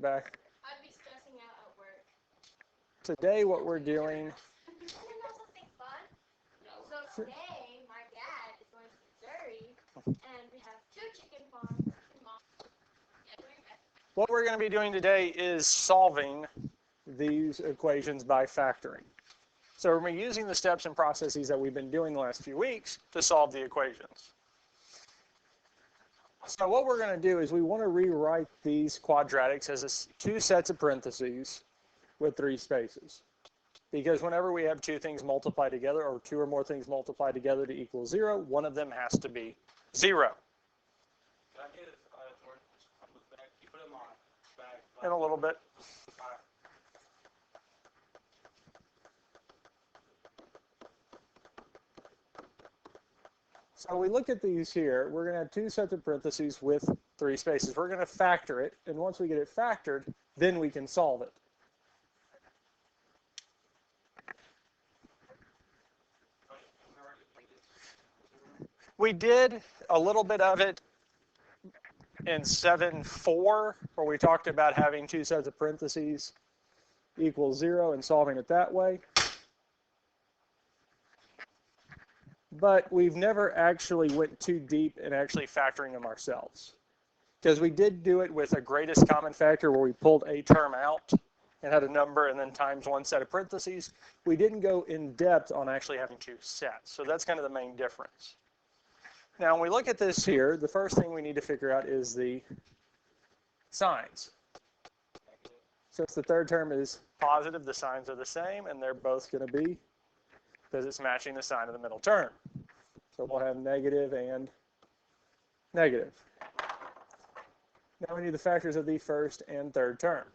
back. I'd be stressing out at work. Today what we're doing. You want to know something fun? So today, my dad is going to Missouri, and we have 2 chicken farms. What we're going to be doing today is solving these equations by factoring. So we're using the steps and processes that we've been doing the last few weeks to solve the equations. So what we're going to do is we want to rewrite these quadratics as 2 sets of parentheses with 3 spaces. Because whenever we have 2 things multiplied together, or 2 or more things multiplied together to equal 0, one of them has to be 0. In a little bit. So we look at these here. We're going to have 2 sets of parentheses with 3 spaces. We're going to factor it, and once we get it factored, then we can solve it. We did a little bit of it in 7.4, where we talked about having 2 sets of parentheses equals 0 and solving it that way. But we've never actually went too deep in actually factoring them ourselves. Because we did do it with a greatest common factor where we pulled a term out and had a number and then times 1 set of parentheses. We didn't go in depth on actually having 2 sets. So that's kind of the main difference. Now, when we look at this here, the first thing we need to figure out is the signs. Since the third term is positive, the signs are the same, and they're both going to be, because it's matching the sign of the middle term. So we'll have negative and negative. Now we need the factors of the first and third term.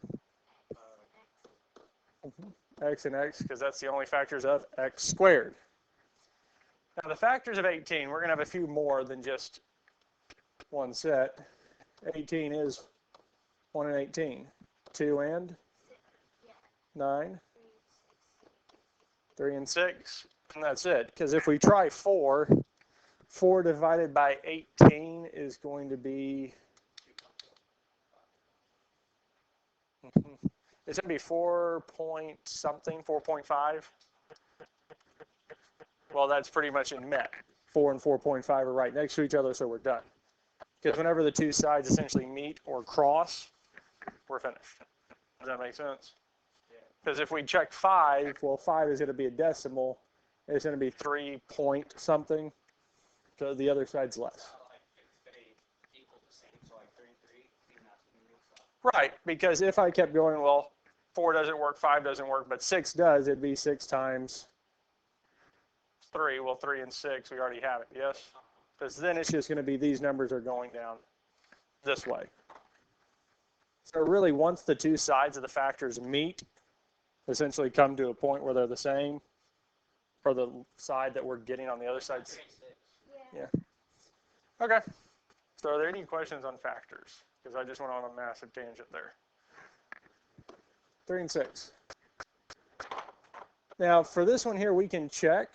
X and x, because that's the only factors of x squared. Now the factors of 18, we're going to have a few more than just 1 set. 18 is 1 and 18. 2 and 9. 3 and 6. And that's it. Because if we try 4, 4 divided by 18 is going to be, it's going to be 4 point something, 4.5. Well, that's pretty much in met. 4 and 4.5 are right next to each other, so we're done. Because whenever the 2 sides essentially meet or cross, we're finished. Does that make sense? Because if we check 5, well, 5 is going to be a decimal. It's going to be 3 point something. So the other side's less. Right, because if I kept going, well, 4 doesn't work, 5 doesn't work, but 6 does, it'd be 6 times 3. Well, 3 and 6, we already have it, yes? Because then it's just going to be these numbers are going down this way. So really, once the 2 sides of the factors meet, essentially come to a point where they're the same, for the side that we're getting on the other side. Yeah. Okay. So are there any questions on factors? Because I just went on a massive tangent there. 3 and 6. Now, for this one here, we can check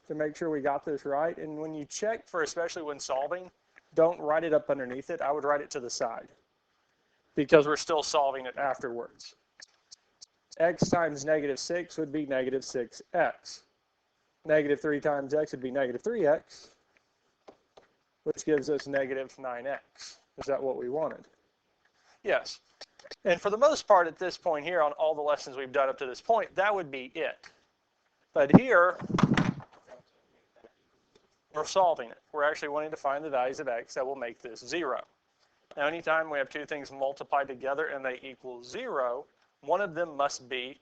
to make sure we got this right. And when you check for, especially when solving, don't write it up underneath it. I would write it to the side because we're still solving it afterwards. X times negative 6 would be negative 6x. Negative 3 times x would be negative 3x, which gives us negative 9x. Is that what we wanted? Yes. And for the most part at this point here on all the lessons we've done up to this point, that would be it. But here, we're solving it. We're actually wanting to find the values of x that will make this 0. Now, anytime we have 2 things multiplied together and they equal 0, one of them must be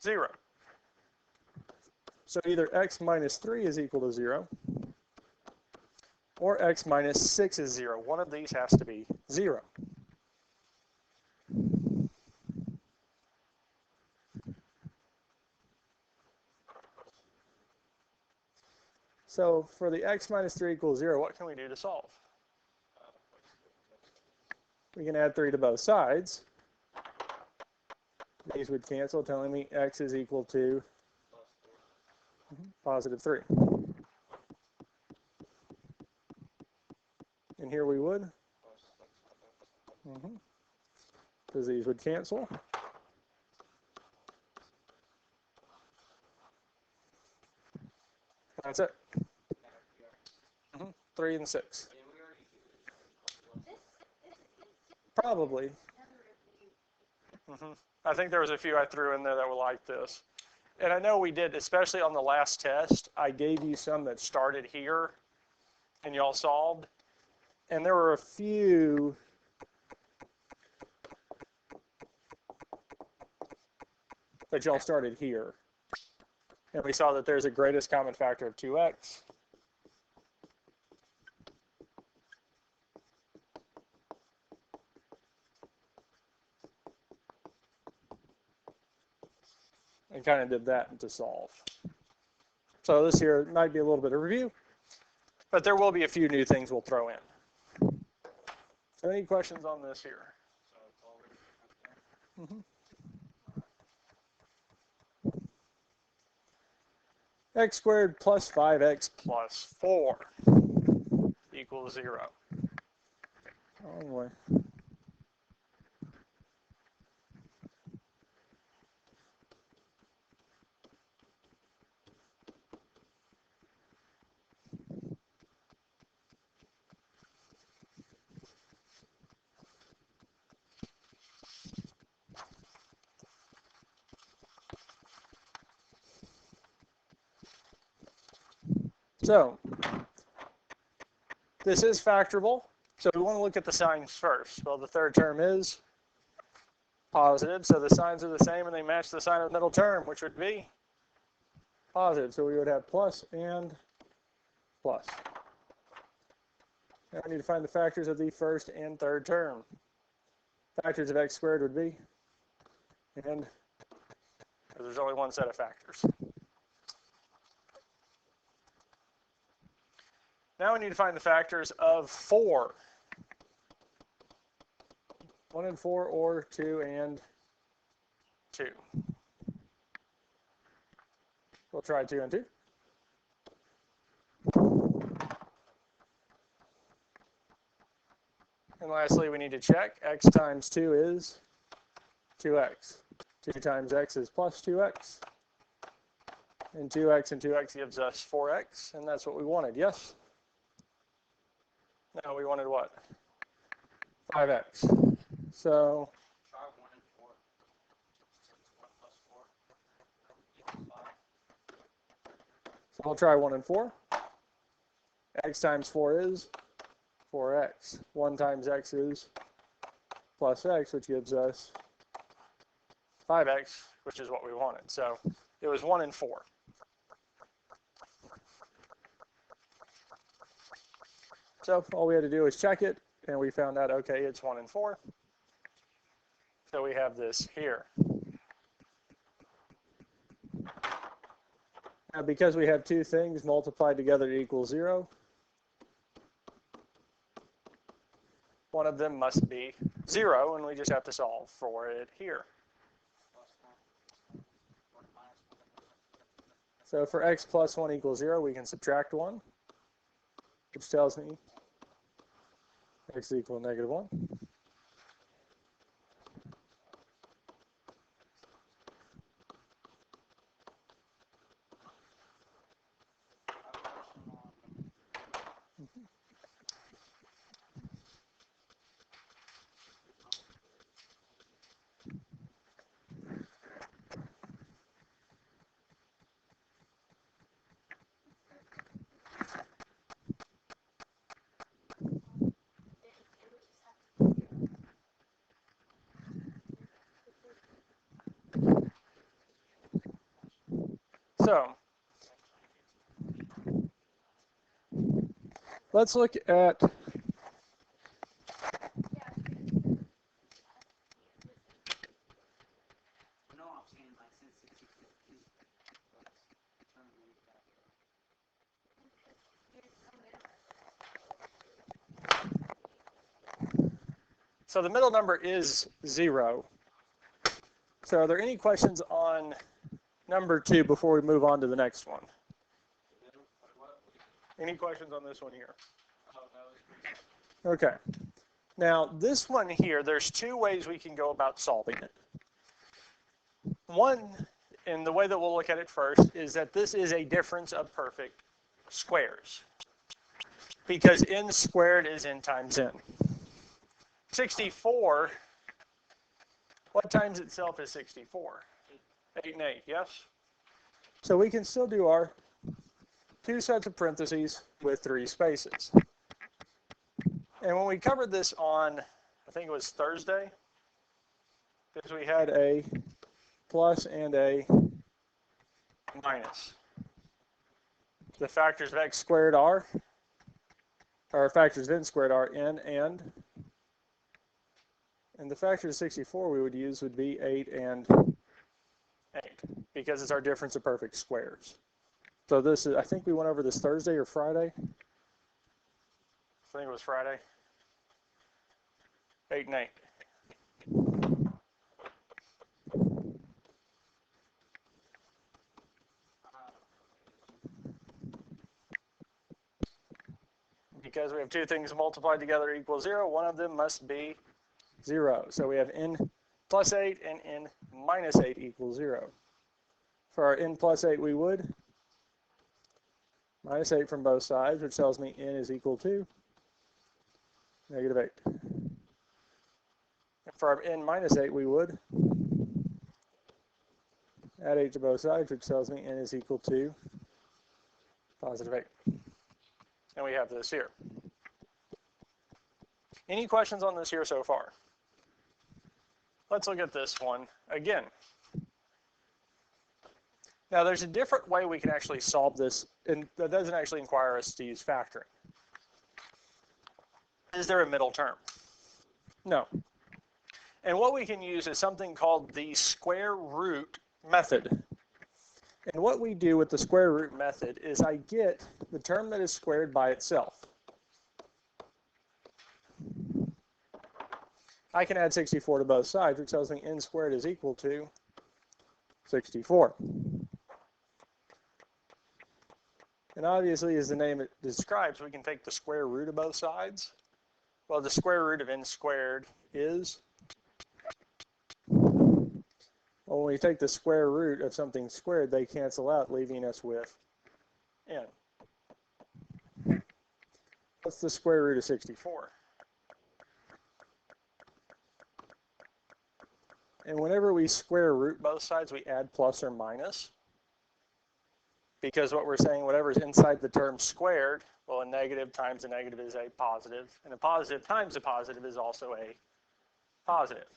0. So either x minus 3 is equal to 0, or x minus 6 is 0. One of these has to be 0. So for the x minus 3 equals 0, what can we do to solve? We can add 3 to both sides. These would cancel, telling me x is equal to positive 3. And here we would because these would cancel. That's it. 3 and 6. Probably. I think there was a few I threw in there that were like this. And I know we did, especially on the last test, I gave you some that started here and y'all solved. And there were a few that y'all started here. And we saw that there's a greatest common factor of 2x. And kind of did that to solve. So this here might be a little bit of review, but there will be a few new things we'll throw in. So any questions on this here? X squared plus 5x plus 4 equals 0. Wrong way. So this is factorable. So we want to look at the signs first. Well, the third term is positive, so the signs are the same and they match the sign of the middle term, which would be positive. So we would have plus and plus. Now I need to find the factors of the first and third term. Factors of x squared would be, and there's only one set of factors. Now we need to find the factors of 4. 1 and 4 or 2 and 2. We'll try 2 and 2. And lastly, we need to check x times 2 is 2x. 2 times x is plus 2x. And 2x gives us 4x, and that's what we wanted, yes? No, we wanted what? 5x. So Try 1 and 4. 1 plus 4 equals 5. So we'll try 1 and 4. X times 4 is 4x. 1 times x is plus x, which gives us 5x, which is what we wanted. So it was 1 and 4. So all we had to do was check it, and we found out, okay, it's 1 and 4. So we have this here. Now, because we have two things multiplied together to equal 0, one of them must be 0, and we just have to solve for it here. So for x plus 1 equals 0, we can subtract 1, which tells me x equals negative 1. So let's look at No, I'm saying like since 60-50. so the middle number is 0. So are there any questions on number 2 before we move on to the next one? Any questions on this one here? Okay. Now, this one here, there's two ways we can go about solving it. One, and the way that we'll look at it first, is that this is a difference of perfect squares, because n squared is n times n. 64, what times itself is 64? 8 and 8, yes? So we can still do our two sets of parentheses with three spaces. And when we covered this on, I think it was Thursday, because we had a plus and a minus. The factors of x squared are, or factors of n squared are n and the factor of 64 we would use would be 8 and 8, because it's our difference of perfect squares. So this is, I think we went over this Thursday or Friday. I think it was Friday. 8 and 8. Because we have two things multiplied together equal 0, one of them must be 0. So we have n plus 8 and n minus 8 equals 0. For our n plus 8, we would minus 8 from both sides, which tells me n is equal to negative 8. And for our n minus 8, we would add 8 to both sides, which tells me n is equal to positive 8. And we have this here. Any questions on this here so far? Let's look at this one again. Now, there's a different way we can actually solve this, and that doesn't actually require us to use factoring. Is there a middle term? No. And what we can use is something called the square root method. And what we do with the square root method is I get the term that is squared by itself. I can add 64 to both sides, which tells me n squared is equal to 64. And obviously, as the name it describes, we can take the square root of both sides. Well, the square root of n squared is, well, when we take the square root of something squared, they cancel out, leaving us with n. What's the square root of 64? And whenever we square root both sides, we add plus or minus. Because what we're saying, whatever's inside the term squared, well, a negative times a negative is a positive, and a positive times a positive is also a positive.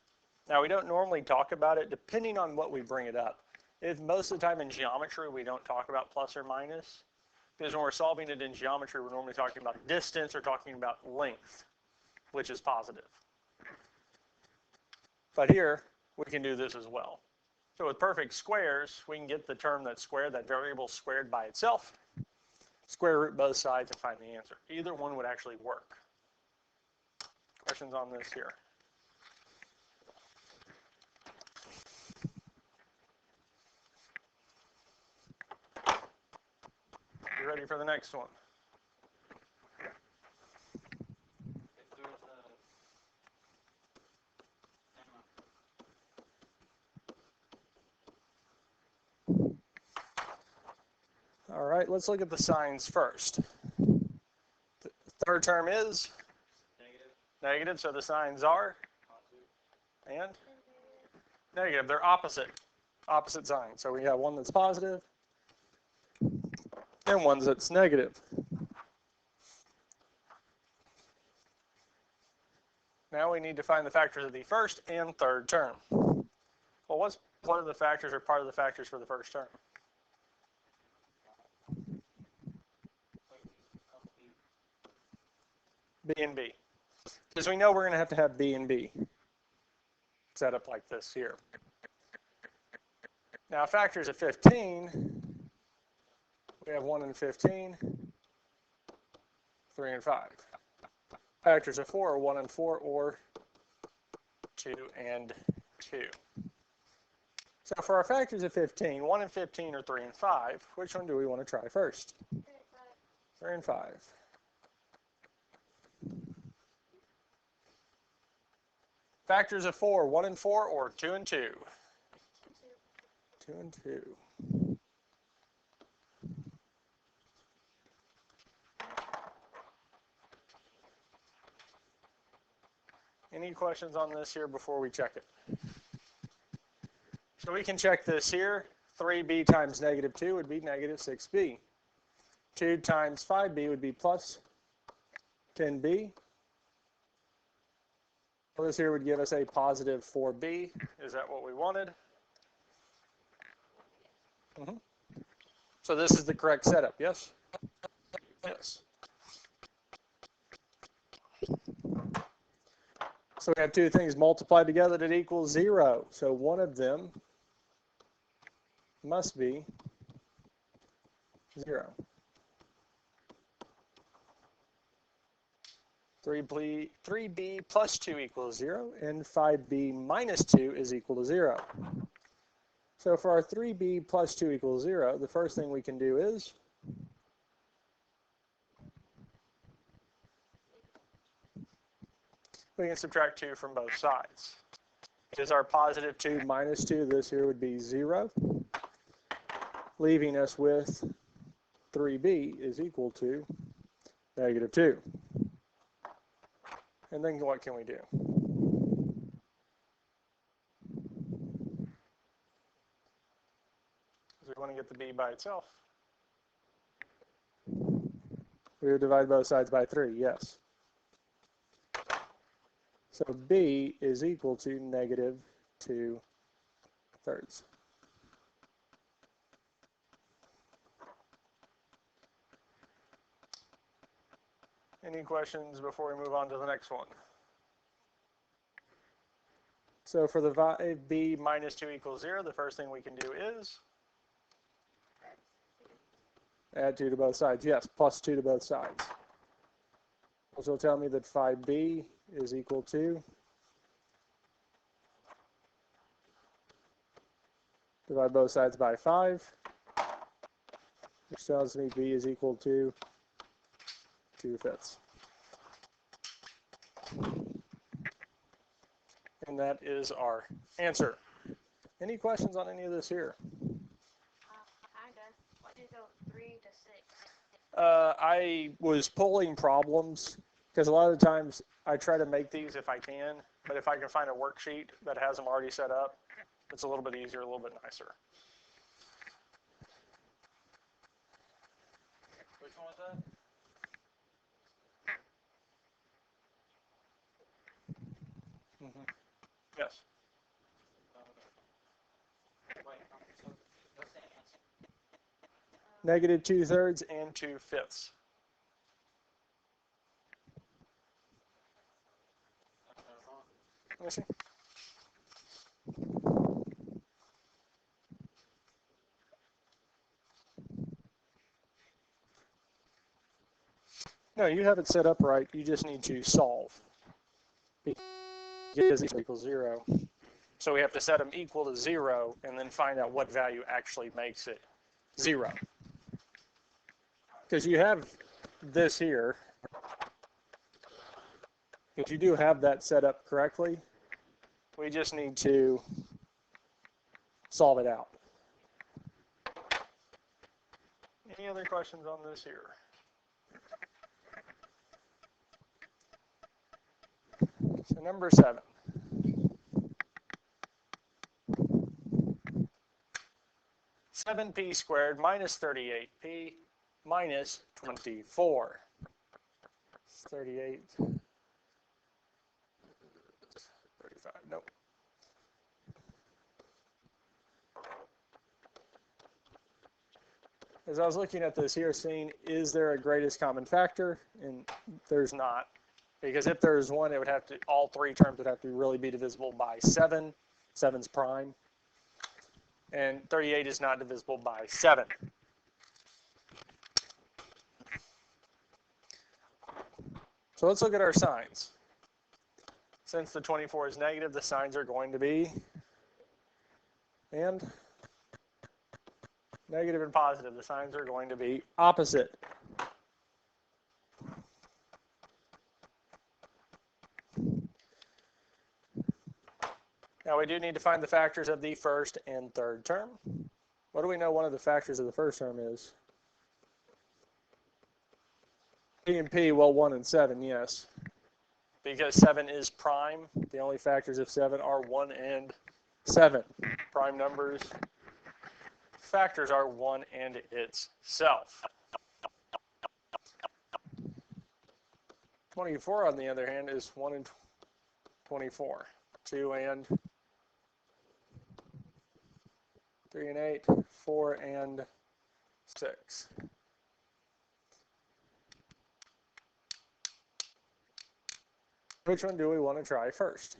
Now, we don't normally talk about it depending on what we bring it up. If most of the time in geometry, we don't talk about plus or minus, because when we're solving it in geometry, we're normally talking about distance or talking about length, which is positive. But here, we can do this as well. So with perfect squares, we can get the term that's squared, that variable squared by itself, square root both sides, and find the answer. Either one would actually work. Questions on this here? You ready for the next one? All right, let's look at the signs first. The third term is negative, so the signs are and negative. They're opposite signs. So we have one that's positive and one that's negative. Now we need to find the factors of the first and third term. Well, what are the factors or part of the factors for the first term? B and B. Because we know we're going to have B and B set up like this here. Now, factors of 15, we have 1 and 15, 3 and 5. Factors of 4 are 1 and 4, or 2 and 2. So for our factors of 15, 1 and 15 or 3 and 5, which one do we want to try first? 3 and 5. Factors of 4, 1 and 4, or 2 and 2? 2 and 2. Any questions on this here before we check it? So we can check this here. 3b times negative 2 would be negative 6b. 2 times 5b would be plus 10b. So this here would give us a positive 4b. Is that what we wanted? So this is the correct setup, yes? Yes. So we have two things multiplied together that equals 0. So one of them must be 0. 3b plus 2 equals 0, and 5b minus 2 is equal to 0. So for our 3b plus 2 equals 0, the first thing we can do is we can subtract 2 from both sides. Is our positive 2 minus 2, this here would be 0, leaving us with 3b is equal to negative 2. And then what can we do? We want to get the b by itself. We would divide both sides by 3, yes. So b is equal to negative 2 thirds. Any questions before we move on to the next one? So for the 5b minus 2 equals 0, the first thing we can do is add 2 to both sides. Yes, plus 2 to both sides. Which will tell me that 5b is equal to, divide both sides by 5, which tells me b is equal to 2/5. And that is our answer. Any questions on any of this here? Kinda. Why did you go 3 to 6? I was pulling problems because a lot of the times I try to make these if I can, but if I can find a worksheet that has them already set up, it's a little bit easier, a little bit nicer. Which one was that? Yes. Wait, so what's the answer? Negative 2/3 and 2/5. Let me see. No, you have it set up right. You just need to solve. Because it equals 0. So we have to set them equal to 0 and then find out what value actually makes it 0. Because you have this here. If you do have that set up correctly, we just need to solve it out. Any other questions on this here? So number 7. (7p squared minus 38p minus 24). 38, 35, nope. As I was looking at this here, seeing is there a greatest common factor? And there's not. Because if there's one, it would have to, all three terms would have to really be divisible by 7. 7's prime. And 38 is not divisible by 7. So let's look at our signs. Since the 24 is negative, the signs are going to be and negative and positive. The signs are going to be opposite. Now we do need to find the factors of the first and third term. What do we know one of the factors of the first term is? P and P, well, 1 and 7, yes. Because 7 is prime, the only factors of 7 are 1 and 7. Prime numbers, factors are 1 and itself. 24, on the other hand, is 1 and 24. 2 and 3 and 8, 4 and 6. Which one do we want to try first?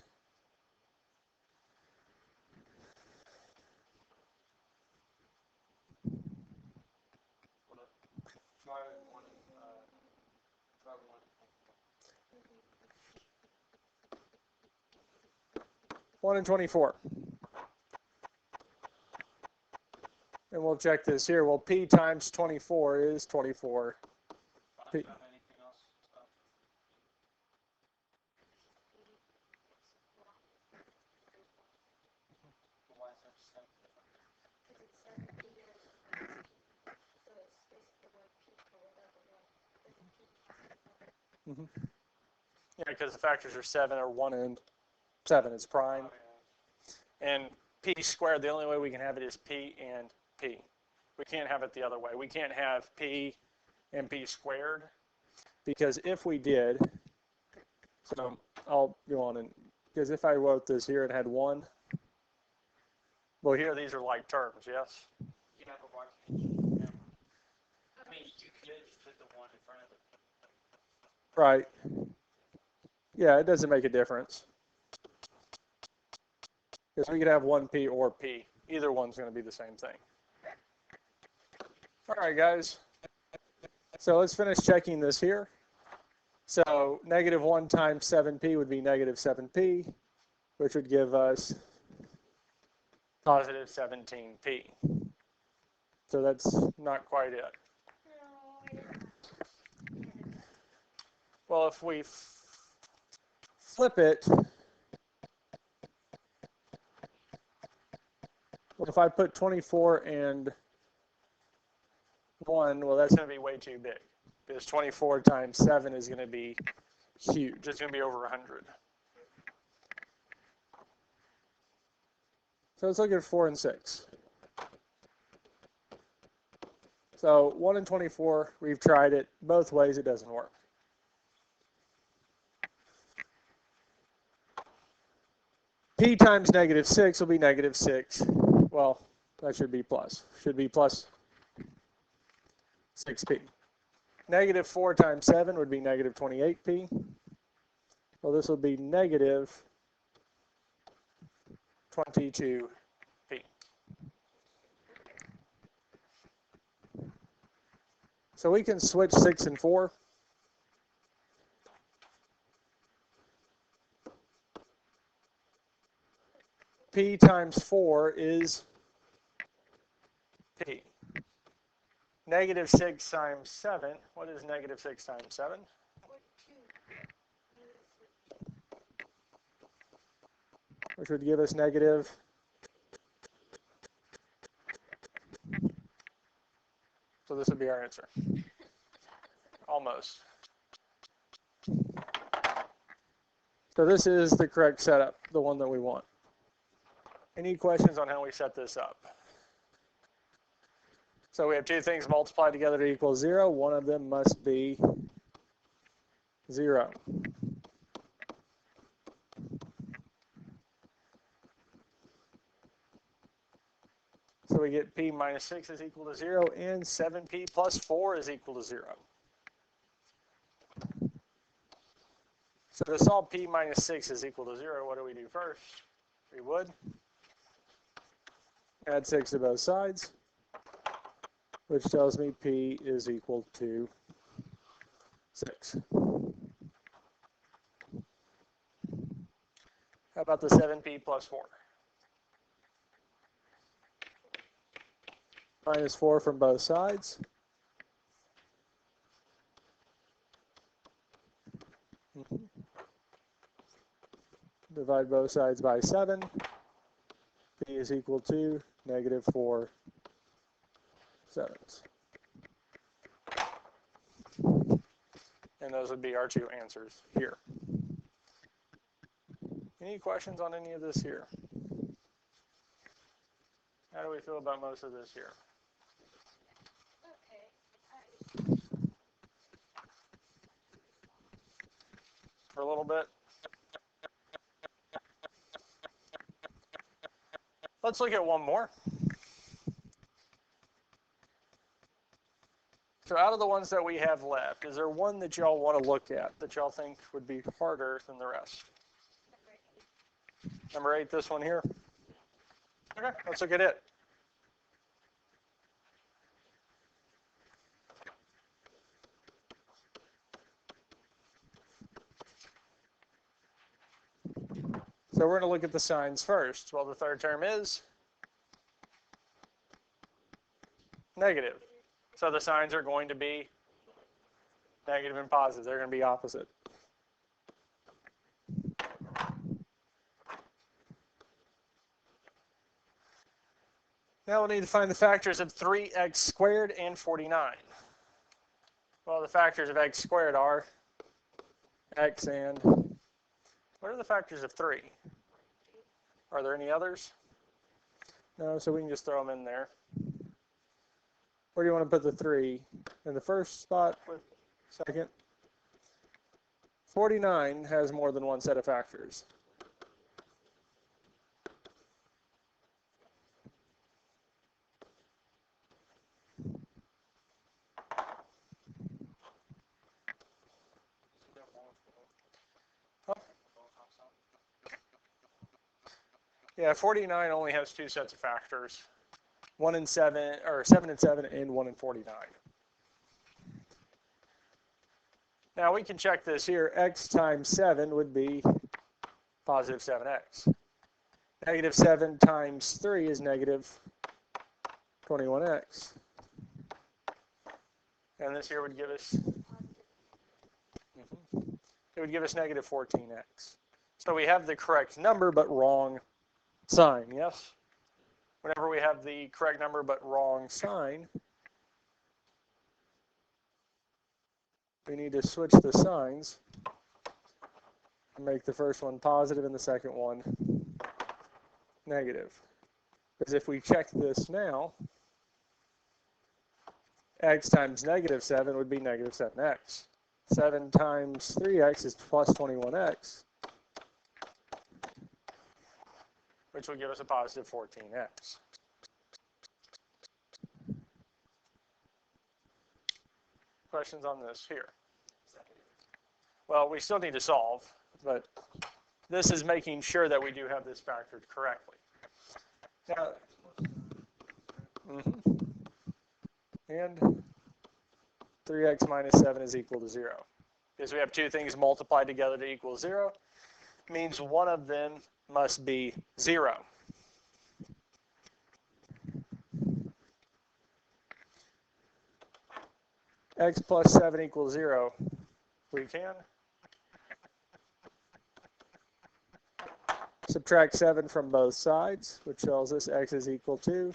One and 24. And we'll check this here. Well, P times 24 is 24. P. Mm-hmm. Yeah, because the factors are 7 or 1 and 7 is prime. And P squared, the only way we can have it is P and P. We can't have it the other way. We can't have P and P squared, because if we did, so I'll go on, and because if I wrote this here and had 1, well, here these are like terms, yes? Yeah, but why can't you? Yeah. I mean, you could just put the 1 in front of it. Right. Yeah, it doesn't make a difference. Because we could have 1P or P. Either one's going to be the same thing. All right, guys. So let's finish checking this here. So negative 1 times 7P would be negative 7P, which would give us positive 17P. So that's not quite it. Well, if we flip it, well, if I put 24 and 1, well, that's going to be way too big, because 24 times 7 is going to be huge. It's going to be over 100. So let's look at 4 and 6. So 1 and 24, we've tried it both ways, it doesn't work. P times negative 6 will be negative 6. Well, that should be plus 6P. Negative 4 times 7 would be negative 28P. Well, this will be negative 22P. So we can switch 6 and 4. P times 4 is P. Negative 6 times 7. What is negative 6 times 7? Which would give us negative. So this would be our answer. Almost. So this is the correct setup, the one that we want. Any questions on how we set this up? So we have two things multiplied together to equal 0. One of them must be 0. So we get P minus 6 is equal to 0, and 7P plus 4 is equal to 0. So to solve P minus 6 is equal to 0, what do we do first? We would add 6 to both sides, which tells me P is equal to 6. How about the 7P plus 4? Minus 4 from both sides. Divide both sides by 7. is equal to negative 4 sevenths. And those would be our two answers here. Any questions on any of this here? How do we feel about most of this here? Okay. For a little bit? Let's look at one more. So out of the ones that we have left, is there one that y'all want to look at that y'all think would be harder than the rest? Number 8, this one here? Okay, let's look at it. So we're going to look at the signs first. Well, the third term is negative. So the signs are going to be negative and positive. They're going to be opposite. Now we'll need to find the factors of 3x squared and 49. Well, the factors of x squared are x and, what are the factors of 3? Are there any others? No, so we can just throw them in there. Where do you want to put the 3? In the first spot with second? 49 has more than one set of factors. Yeah, 49 only has 2 sets of factors. 1 and 7, or 7 and 7, and 1 and 49. Now we can check this here. X times 7 would be positive 7x. Negative 7 times 3 is negative 21x. And this here would give us, it would give us negative 14x. So we have the correct number but wrong sign, yes? Whenever we have the correct number but wrong sign, we need to switch the signs and make the first one positive and the second one negative. Because if we check this now, x times negative 7 would be negative 7x. 7 times 3x is plus 21x, which would give us a positive 14x. Questions on this here? Well, we still need to solve, but this is making sure that we do have this factored correctly. Now, and 3x minus 7 is equal to 0. Because we have two things multiplied together to equal 0, means one of them must be 0. X plus 7 equals 0. We can subtract 7 from both sides, which tells us x is equal to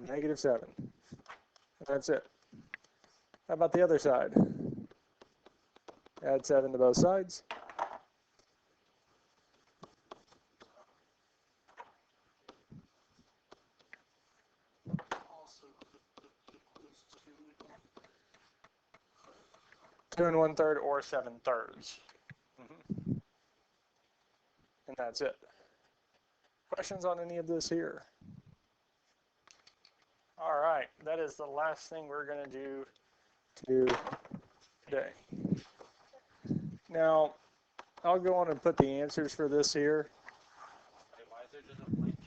negative 7. And that's it. How about the other side? Add 7 to both sides. Two and 1/3 or 7/3. And that's it. Questions on any of this here? All right, that is the last thing we're going to do today. Now, I'll go on and put the answers for this here. Why is there just a blank